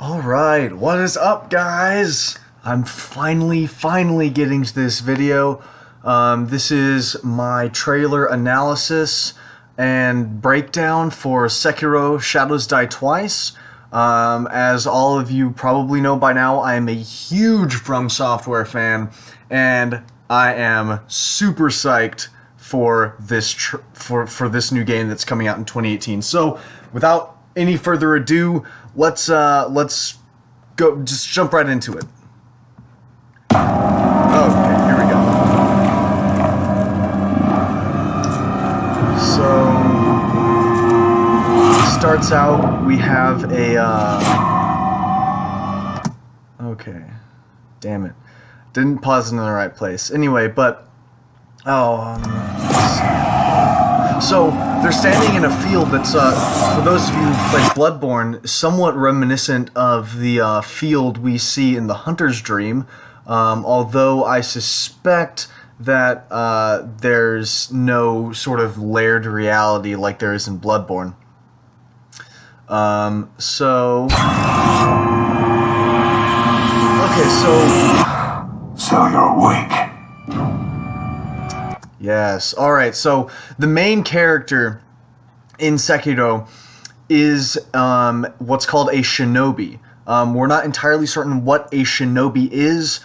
Alright, what is up, guys? I'm finally getting to this video. This is my trailer analysis and breakdown for Sekiro Shadows Die Twice. As all of you probably know by now, I am a huge Fromsoft fan, and I am super psyched for this for this new game that's coming out in 2018. So, without any further ado, let's go. Just jump right into it. Okay, here we go. So, starts out. We have a. Okay, damn it, didn't pause in the right place. Anyway, but so they're standing in a field that's, for those of you who played Bloodborne, somewhat reminiscent of the field we see in the Hunter's Dream, although I suspect that there's no sort of layered reality like there is in Bloodborne. Okay, So you're awake. Yes. Alright, so the main character in Sekiro is what's called a shinobi. We're not entirely certain what a shinobi is.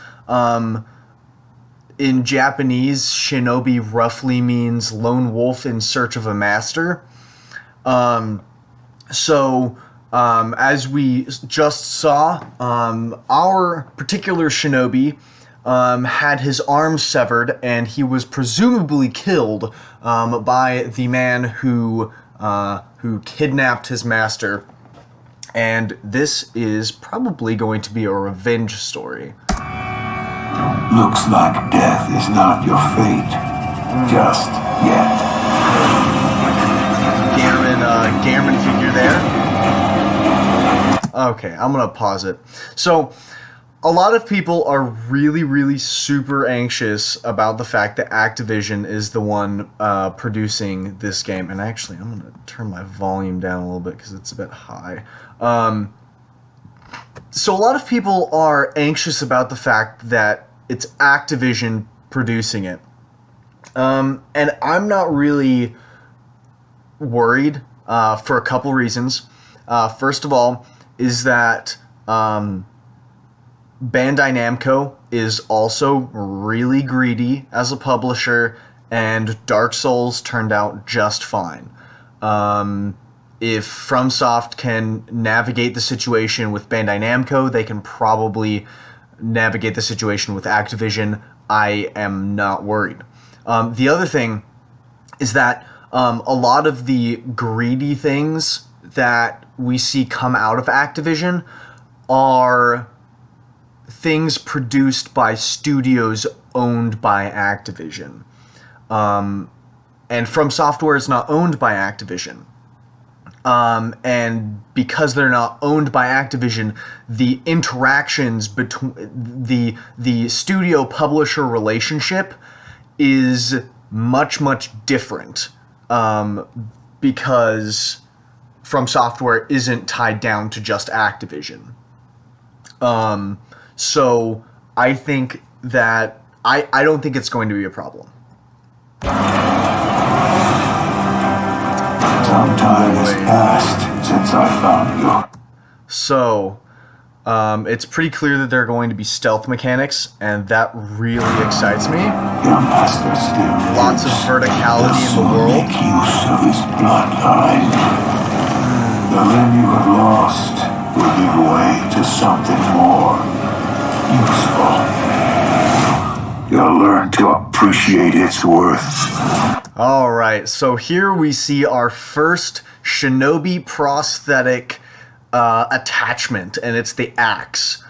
In Japanese, shinobi roughly means lone wolf in search of a master. As we just saw, our particular shinobi had his arms severed, and he was presumably killed by the man who kidnapped his master. And this is probably going to be a revenge story. Looks like death is not your fate. Just yet. Gammon figure there. Okay, I'm gonna pause it. So, a lot of people are really super anxious about the fact that Activision is the one producing this game. And actually, I'm going to turn my volume down a little bit because it's a bit high. So a lot of people are anxious about the fact that it's Activision producing it. And I'm not really worried for a couple reasons. First of all, is that Bandai Namco is also really greedy as a publisher, and Dark Souls turned out just fine. If Fromsoft can navigate the situation with Bandai Namco, they can probably navigate the situation with Activision. I am not worried. The other thing is that a lot of the greedy things that we see come out of Activision are things produced by studios owned by Activision. And From Software is not owned by Activision. And because they're not owned by Activision, the interactions between the studio-publisher relationship is much different, because From Software isn't tied down to just Activision. So I think that I don't think it's going to be a problem. Some time has passed since I found you. So it's pretty clear that there are going to be stealth mechanics, and that really excites me. Your master still Lots of verticality in the world. Make use of his bloodline. The limb you have lost will give way to something more useful. You'll learn to appreciate its worth. Alright, so here we see our first shinobi prosthetic attachment, and it's the axe.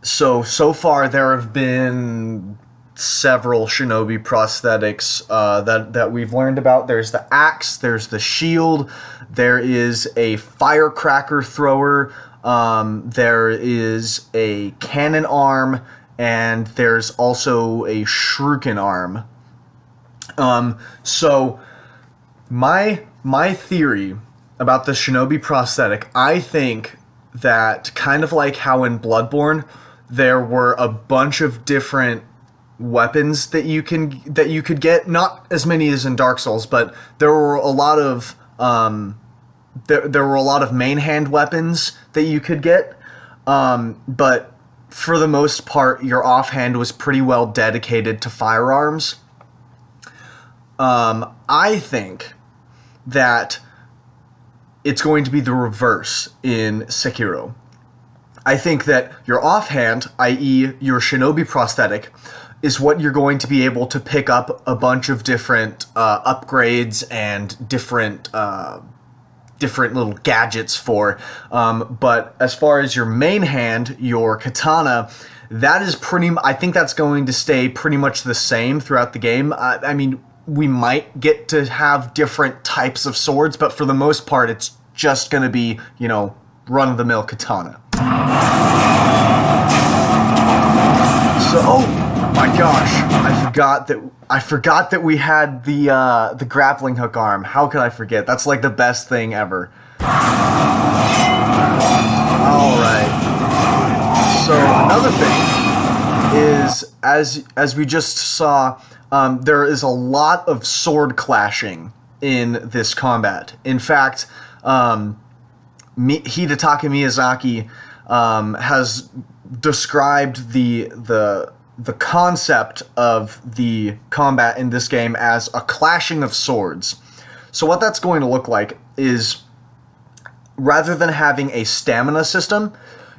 So far there have been several shinobi prosthetics that we've learned about. There's the axe, there's the shield, there is a firecracker thrower, there is a cannon arm, and there's also a shuriken arm. So my theory about the shinobi prosthetic, I think that kind of like how in Bloodborne there were a bunch of different weapons that you could get, not as many as in Dark Souls, but there were a lot of there were a lot of main hand weapons that you could get, but for the most part your offhand was pretty well dedicated to firearms. I think that it's going to be the reverse in Sekiro. I think that your offhand, i.e. your shinobi prosthetic, is what you're going to be able to pick up a bunch of different upgrades and different little gadgets for. But as far as your main hand, your katana, that is I think that's going to stay pretty much the same throughout the game. I mean, we might get to have different types of swords, but for the most part, it's just going to be, run-of-the-mill katana. So, oh my gosh, I forgot that we had the grappling hook arm. How could I forget? That's like the best thing ever. All right. So another thing is, as we just saw, there is a lot of sword clashing in this combat. In fact, Hidetaka Miyazaki has described the concept of the combat in this game as a clashing of swords. So what that's going to look like is, rather than having a stamina system,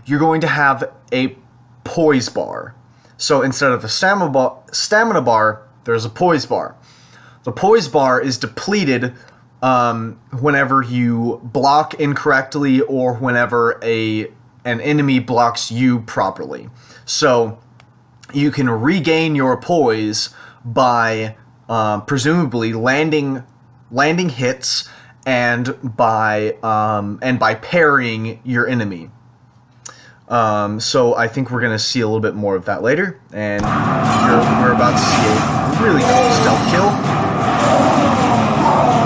you're going to have a poise bar. So instead of a stamina bar, there's a poise bar. The poise bar is depleted whenever you block incorrectly or whenever an enemy blocks you properly. So you can regain your poise by presumably landing hits and by parrying your enemy. So I think we're going to see a little bit more of that later, and we're about to see a really cool stealth kill.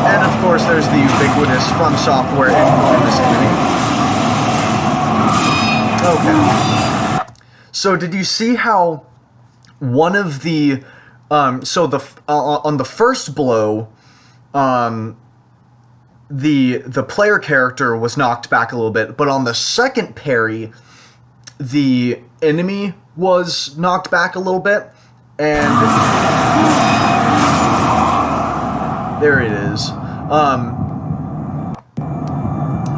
And of course there's the ubiquitous Fromsoft enormous enemy. Okay. So did you see how one of the on the first blow, the player character was knocked back a little bit, but on the second parry, the enemy was knocked back a little bit, and there it is.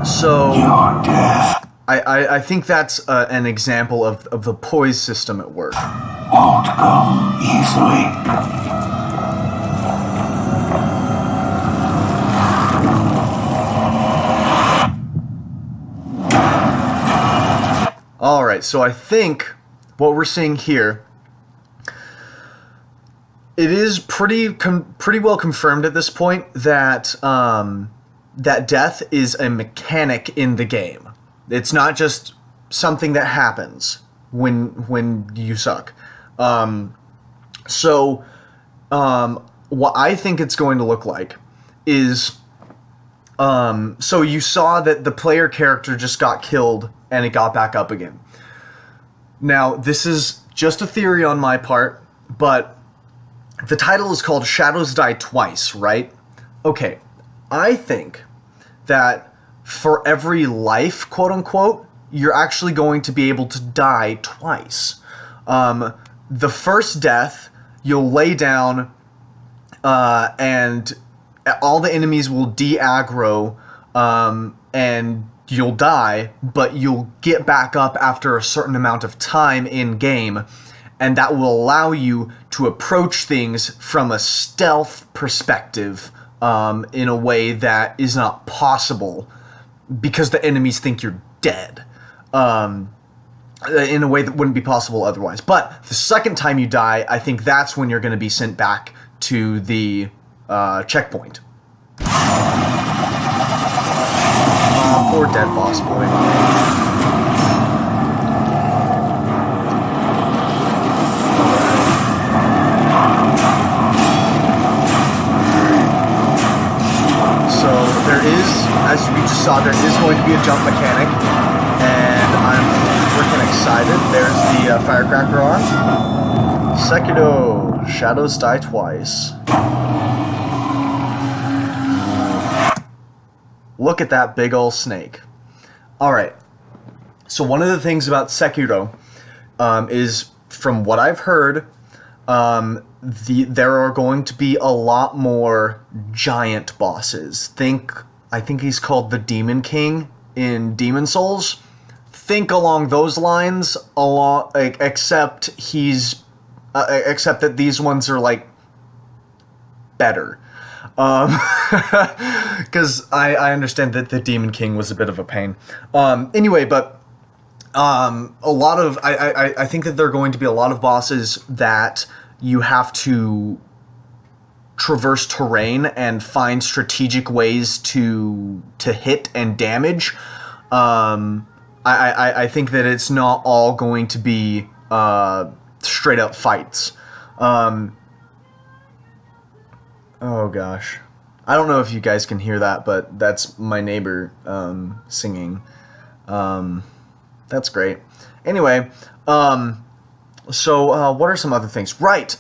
So I think that's an example of the poise system at work. Won't come easily. Alright, so I think what we're seeing here, it is pretty well confirmed at this point that that death is a mechanic in the game. It's not just something that happens when you suck. What I think it's going to look like is, so you saw that the player character just got killed and it got back up again. Now, this is just a theory on my part, but the title is called Shadows Die Twice, right? Okay, I think that for every life, quote-unquote, you're actually going to be able to die twice. The first death, you'll lay down, and all the enemies will de-aggro, and you'll die, but you'll get back up after a certain amount of time in-game, and that will allow you to approach things from a stealth perspective, in a way that is not possible, because the enemies think you're dead. In a way that wouldn't be possible otherwise. But the second time you die, I think that's when you're going to be sent back to the checkpoint. Poor dead boss boy. So there is, as we just saw, there is going to be a jump mechanic, and I'm freaking excited. There's the firecracker on. Sekiro, shadows die twice. Look at that big ol' snake. Alright, so one of the things about Sekiro is, from what I've heard, there are going to be a lot more giant bosses. I think he's called the Demon King in Demon Souls. Think along those lines, except that these ones are like better. Because I understand that the Demon King was a bit of a pain. Anyway, but a lot of I think that there are going to be a lot of bosses that you have to traverse terrain and find strategic ways to hit and damage. I think that it's not all going to be straight up fights. Oh gosh, I don't know if you guys can hear that, but that's my neighbor singing. That's great. Anyway, so what are some other things? Right,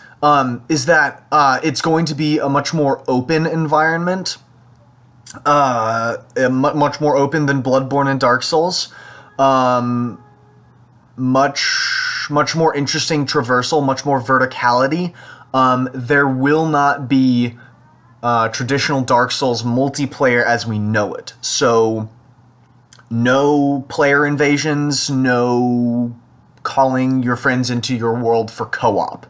is that it's going to be a much more open environment, much more open than Bloodborne and Dark Souls. Much more interesting traversal, much more verticality. There will not be traditional Dark Souls multiplayer as we know it. So, no player invasions, no calling your friends into your world for co-op.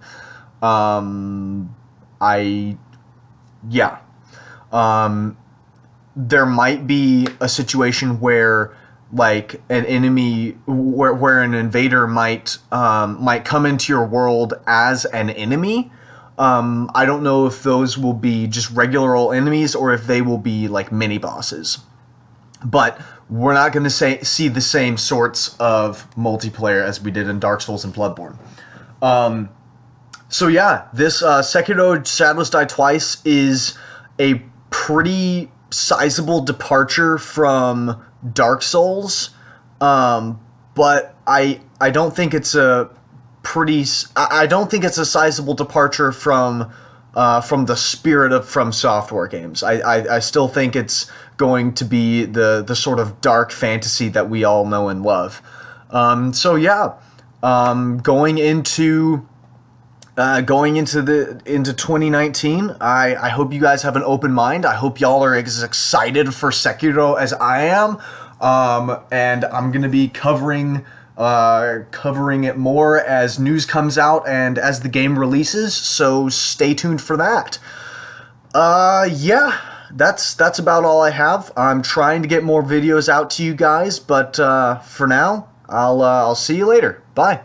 There might be a situation where, like, an enemy, where an invader might come into your world as an enemy. I don't know if those will be just regular old enemies or if they will be like mini bosses. But we're not going to see the same sorts of multiplayer as we did in Dark Souls and Bloodborne. So yeah, this Sekiro Shadows Die Twice is a pretty sizable departure from Dark Souls, but I don't think it's a sizable departure from the spirit of Fromsoft games. I still think it's going to be the sort of dark fantasy that we all know and love. So yeah, going into 2019, I hope you guys have an open mind. I hope y'all are as excited for Sekiro as I am. And I'm gonna be covering it more as news comes out and as the game releases, so stay tuned for that. Yeah, that's about all I have. I'm trying to get more videos out to you guys, but for now, I'll see you later. Bye.